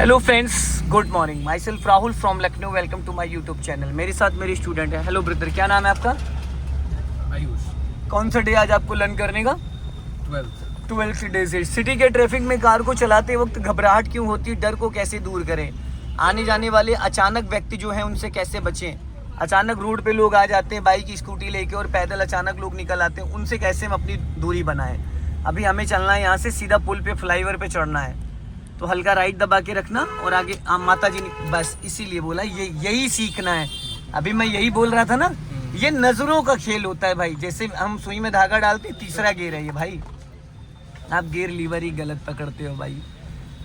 Hello friends, good morning. My self Rahul from Lucknow. Welcome to my YouTube channel. मेरे साथ मेरी student है। Hello brother, क्या नाम है आपका? आयुष। कौन सा डे आज आपको लर्न करने का? 12th डे से। सिटी के ट्रैफिक में कार को चलाते वक्त घबराहट क्यों होती है? डर को कैसे दूर करें? आने जाने वाले अचानक व्यक्ति जो हैं उनसे कैसे बचें? अचानक रोड पे लोग आ जाते हैं बाइक स्कूटी लेके और पैदल अचानक लोग निकल आते हैं, उनसे कैसे हम अपनी दूरी बनाएं? अभी हमें चलना है यहाँ से सीधा पुल पे, फ्लाईओवर पे चढ़ना है, तो हल्का राइट दबा के रखना और आगे माता जी ने बस इसीलिए बोला यही सीखना है। अभी मैं यही बोल रहा था ना, ये नजरों का खेल होता है भाई। जैसे हम सुई में धागा डालते हैं, तीसरा गेयर है ये भाई। आप गेयर लीवर ही गलत पकड़ते हो भाई।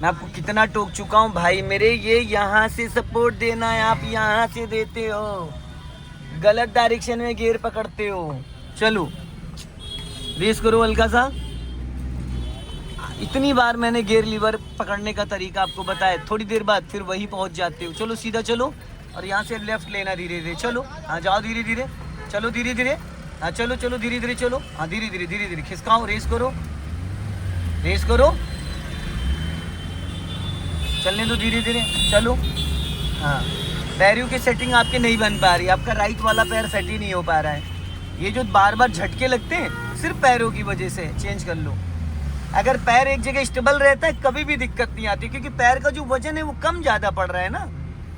मैं आपको कितना टोक चुका हूँ भाई मेरे, ये यहाँ से सपोर्ट देना है, आप यहाँ से देते हो, गलत डायरेक्शन में गेयर पकड़ते हो। चलो रेस करो हल्का सा। इतनी बार मैंने गेयर लीवर पकड़ने का तरीका आपको बताया, थोड़ी देर बाद फिर वही पहुंच जाते हो। चलो सीधा चलो और यहाँ से लेफ्ट लेना धीरे धीरे। चलो हाँ, जाओ धीरे धीरे, चलो धीरे धीरे। हाँ चलो चलो धीरे धीरे चलो। हाँ धीरे धीरे धीरे धीरे खिसकाओ, रेस करो, रेस करो, चलने दो धीरे धीरे, चलो। हाँ, पैरों की सेटिंग आपके नहीं बन पा रही, आपका राइट वाला पैर सेट ही नहीं हो पा रहा है। ये जो बार बार झटके लगते हैं सिर्फ पैरों की वजह से, चेंज कर लो। अगर पैर एक जगह स्टेबल रहता है कभी भी दिक्कत नहीं आती, क्योंकि पैर का जो वजन है वो कम ज़्यादा पड़ रहा है ना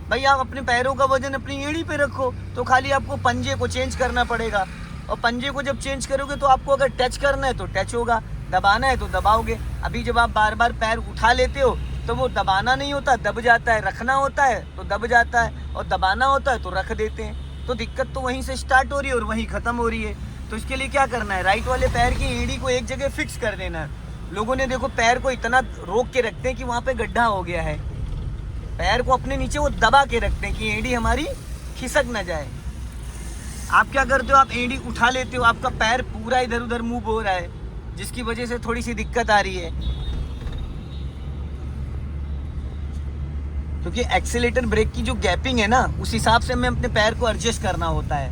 भाई। आप अपने पैरों का वजन अपनी एड़ी पे रखो, तो खाली आपको पंजे को चेंज करना पड़ेगा। और पंजे को जब चेंज करोगे तो आपको अगर टच करना है तो टच होगा, दबाना है तो दबाओगे। अभी जब आप बार बार पैर उठा लेते हो तो वो दबाना नहीं होता, दब जाता है। रखना होता है तो दब जाता है, और दबाना होता है तो रख देते हैं। तो दिक्कत तो वहीं से स्टार्ट हो रही है और वहीं ख़त्म हो रही है। तो इसके लिए क्या करना है, राइट वाले पैर की एड़ी को एक जगह फिक्स कर देना है। लोगों ने देखो पैर को इतना रोक के रखते हैं कि वहाँ पे गड्ढा हो गया है, पैर को अपने नीचे वो दबा के रखते हैं कि एड़ी हमारी खिसक ना जाए। आप क्या करते हो, आप एड़ी उठा लेते हो, आपका पैर पूरा इधर उधर मूव हो रहा है, जिसकी वजह से थोड़ी सी दिक्कत आ रही है। क्योंकि एक्सीलेटर ब्रेक की जो गैपिंग है ना, उस हिसाब से हमें अपने पैर को एडजस्ट करना होता है,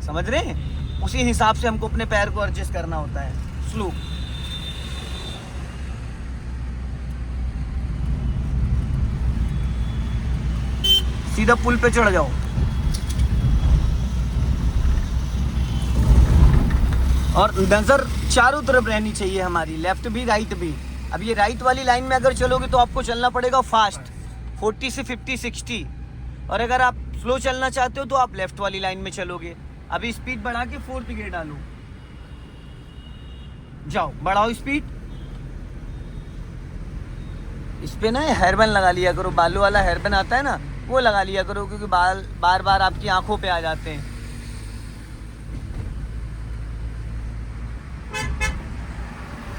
समझ रहे हैं? उसी हिसाब से हमको अपने पैर को एडजस्ट करना होता है। स्लो, सीधा पुल पे चढ़ जाओ और नजर चारों तरफ रहनी चाहिए हमारी, लेफ्ट भी राइट भी। अब ये राइट वाली लाइन में अगर चलोगे तो आपको चलना पड़ेगा फास्ट, 40 से 50 60। और अगर आप स्लो चलना चाहते हो तो आप लेफ्ट वाली लाइन में चलोगे। अभी स्पीड बढ़ा के 4th गियर डालो, जाओ बढ़ाओ स्पीड। इस पे ना हेयरबैंड लगा लिया करो, बालों वाला हेयरबैंड आता है ना, वो लगा लिया करो, क्योंकि बाल बार बार आपकी आंखों पे आ जाते हैं।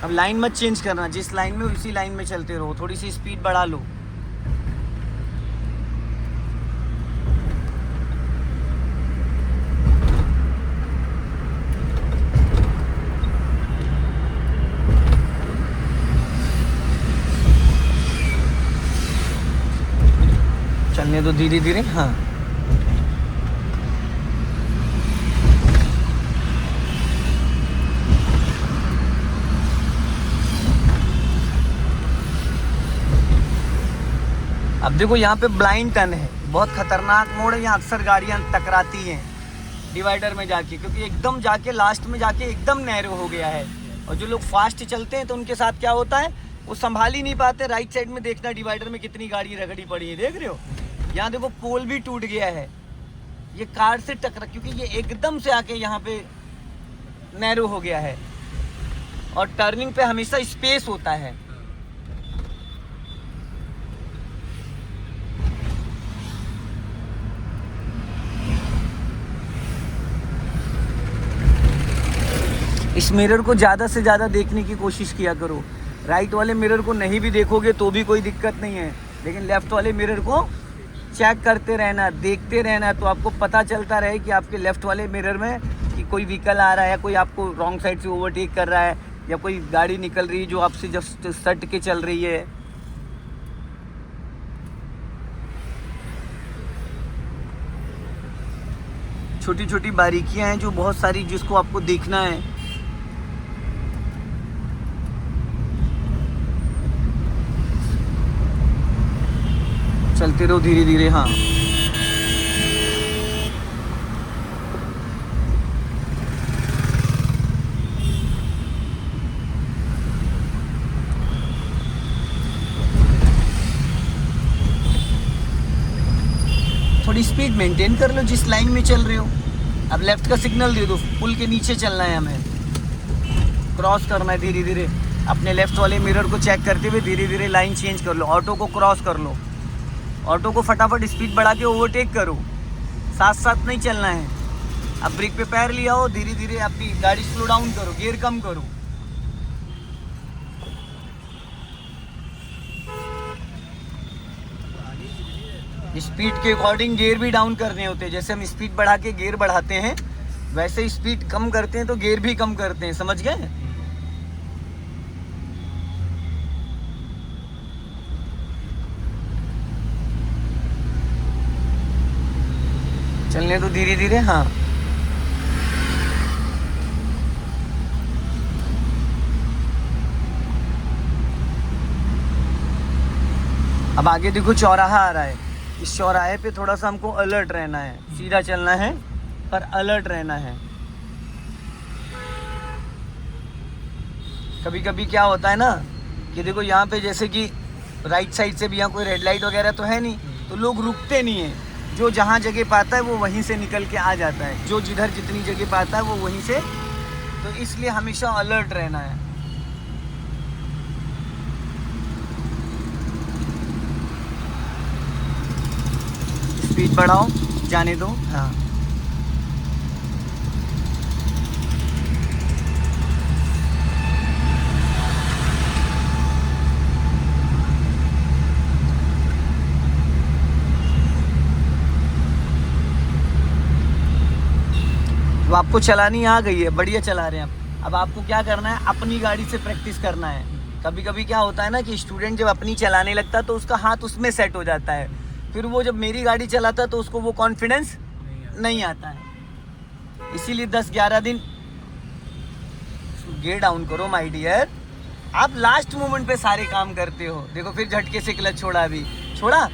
अब लाइन मत चेंज करना, जिस लाइन में उसी लाइन में चलते रहो, थोड़ी सी स्पीड बढ़ा लो। चलने दो धीरे धीरे। हाँ, अब देखो यहाँ पे ब्लाइंड टर्न है, बहुत खतरनाक मोड़ है, यहाँ अक्सर गाड़ियाँ टकराती हैं डिवाइडर में जाके, क्योंकि एकदम जाके लास्ट में जाके एकदम नैरो हो गया है। और जो लोग फास्ट चलते हैं तो उनके साथ क्या होता है, वो संभाल ही नहीं पाते। राइट साइड में देखना डिवाइडर में कितनी गाड़ी रगड़ी पड़ी है, देख रहे हो? यहाँ देखो पोल भी टूट गया है, ये कार से टकरा, क्योंकि ये एकदम से आके यहाँ पे नैरो हो गया है। और टर्निंग पे हमेशा स्पेस होता है। इस मिरर को ज़्यादा से ज़्यादा देखने की कोशिश किया करो। राइट वाले मिरर को नहीं भी देखोगे तो भी कोई दिक्कत नहीं है, लेकिन लेफ़्ट वाले मिरर को चेक करते रहना, देखते रहना, तो आपको पता चलता रहे कि आपके लेफ़्ट वाले मिरर में कि कोई व्हीकल आ रहा है, कोई आपको रॉन्ग साइड से ओवरटेक कर रहा है, या कोई गाड़ी निकल रही है जो आपसे जस्ट सट के चल रही है। छोटी छोटी बारीकियां हैं जो बहुत सारी, जिसको आपको देखना है। चलते रहो धीरे धीरे। हाँ थोड़ी स्पीड मेंटेन कर लो जिस लाइन में चल रहे हो। अब लेफ्ट का सिग्नल दे दो, पुल के नीचे चलना है हमें, क्रॉस करना है धीरे धीरे। अपने लेफ्ट वाले मिरर को चेक करते हुए धीरे धीरे लाइन चेंज कर लो, ऑटो को क्रॉस कर लो। ऑटो को फटाफट स्पीड बढ़ा के ओवरटेक करो, साथ साथ नहीं चलना है। अब ब्रेक पे पैर लिया हो, धीरे धीरे अपनी गाड़ी स्लो डाउन करो, गियर कम करो। स्पीड के अकॉर्डिंग गियर भी डाउन करने होते हैं। जैसे हम स्पीड बढ़ा के गियर बढ़ाते हैं, वैसे स्पीड कम करते हैं तो गियर भी कम करते हैं, समझ गए? चलने दो धीरे धीरे। हाँ अब आगे देखो चौराहा आ रहा है, इस चौराहे पे थोड़ा सा हमको अलर्ट रहना है, सीधा चलना है पर अलर्ट रहना है। कभी कभी क्या होता है ना कि देखो यहाँ पे जैसे कि राइट साइड से भी यहाँ कोई रेड लाइट वगैरह तो है नहीं, तो लोग रुकते नहीं है। जो जहाँ जगह पाता है वो वहीं से निकल के आ जाता है, जो जिधर जितनी जगह पाता है वो वहीं से। तो इसलिए हमेशा अलर्ट रहना है। स्पीड बढ़ाओ, जाने दो। हाँ तो आपको चलानी आ गई है, बढ़िया चला रहे हैं आप। अब आपको क्या करना है, अपनी गाड़ी से प्रैक्टिस करना है। कभी कभी क्या होता है ना कि स्टूडेंट जब अपनी चलाने लगता है तो उसका हाथ उसमें सेट हो जाता है, फिर वो जब मेरी गाड़ी चलाता है तो उसको वो कॉन्फिडेंस नहीं आता है। इसीलिए 10-11 दिन गियर डाउन करो माय डियर। आप लास्ट मोमेंट पे सारे काम करते हो। देखो फिर झटके से क्लच छोड़ा, अभी छोड़ा।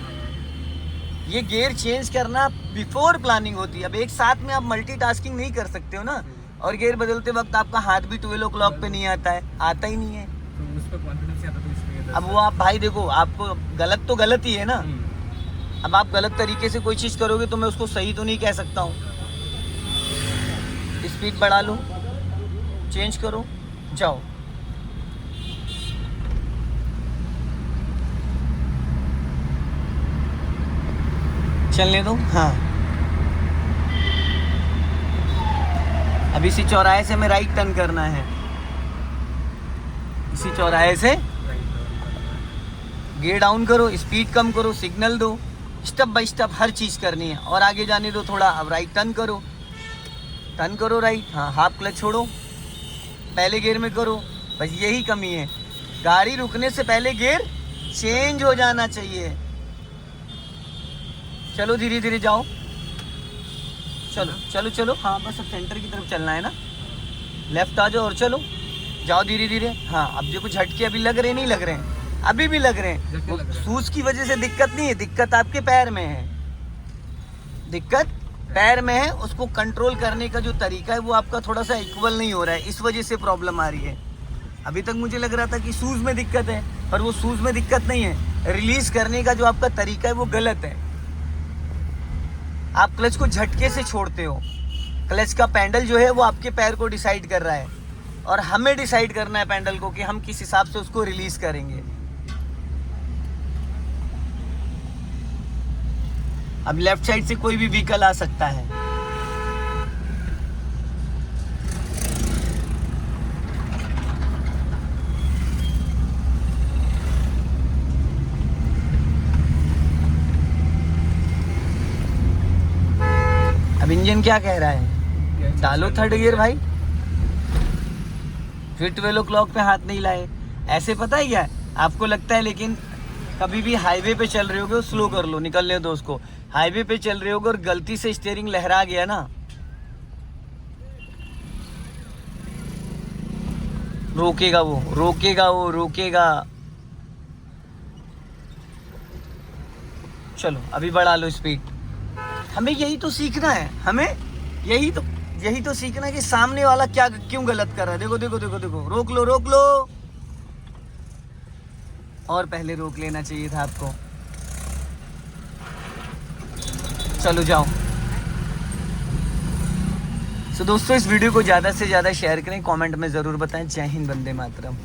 ये गियर चेंज करना बिफोर प्लानिंग होती है। अब एक साथ में आप मल्टीटास्किंग नहीं कर सकते हो ना, और गियर बदलते वक्त आपका हाथ भी 12 o'clock पे नहीं आता है, आता ही नहीं है। तो उस पर कॉन्फिडेंस आता तो इसलिए अब वो आप भाई देखो, आपको गलत तो गलत ही है ना। अब आप गलत तरीके से कोई चीज़ करोगे तो मैं उसको सही तो नहीं कह सकता हूँ। स्पीड बढ़ा लो, चेंज करो, जाओ। चलने दो। हाँ अब इसी चौराहे से हमें राइट टर्न करना है। इसी चौराहे से गियर डाउन करो, स्पीड कम करो, सिग्नल दो, स्टेप बाय स्टेप हर चीज़ करनी है। और आगे जाने दो थोड़ा। अब राइट टर्न करो राइट। हाँ हाफ क्लच छोड़ो, पहले गियर में करो। बस यही कमी है, गाड़ी रुकने से पहले गियर चेंज हो जाना चाहिए। चलो धीरे धीरे जाओ, चलो चलो चलो। हाँ बस अब सेंटर की तरफ चलना है ना, लेफ्ट आ जाओ और चलो, जाओ धीरे धीरे। हाँ अब देखो झटके अभी लग रहे नहीं लग रहे हैं, अभी भी लग रहे हैं। सूज की वजह से दिक्कत नहीं है, दिक्कत आपके पैर में है, दिक्कत पैर में है। उसको कंट्रोल करने का जो तरीका है वो आपका थोड़ा सा इक्वल नहीं हो रहा है, इस वजह से प्रॉब्लम आ रही है। अभी तक मुझे लग रहा था कि सूज में दिक्कत है, पर वो सूज में दिक्कत नहीं है, रिलीज करने का जो आपका तरीका है वो गलत है। आप क्लच को झटके से छोड़ते हो। क्लच का पैडल जो है वो आपके पैर को डिसाइड कर रहा है, और हमें डिसाइड करना है पैडल को कि हम किस हिसाब से उसको रिलीज करेंगे। अब लेफ्ट साइड से कोई भी व्हीकल आ सकता है। अब इंजन क्या कह रहा है, डालो थर्ड गियर भाई। फिर 12 o'clock पे हाथ नहीं लाए। ऐसे पता है क्या आपको लगता है, लेकिन कभी भी हाईवे पे चल रहे होगे स्लो कर लो, निकलने दो उसको। हाईवे पे चल रहे होगे और गलती से स्टीयरिंग लहरा गया ना, रोकेगा वो, रोकेगा वो, रोकेगा। चलो अभी बढ़ा लो स्पीड। हमें यही तो सीखना है, हमें यही तो सीखना है कि सामने वाला क्या क्यों गलत कर रहा है। देखो देखो देखो देखो, रोक लो रोक लो। और पहले रोक लेना चाहिए था आपको। चलो जाओ। दोस्तों इस वीडियो को ज़्यादा से ज़्यादा शेयर करें, कमेंट में ज़रूर बताएं। जय हिंद, वंदे मातरम।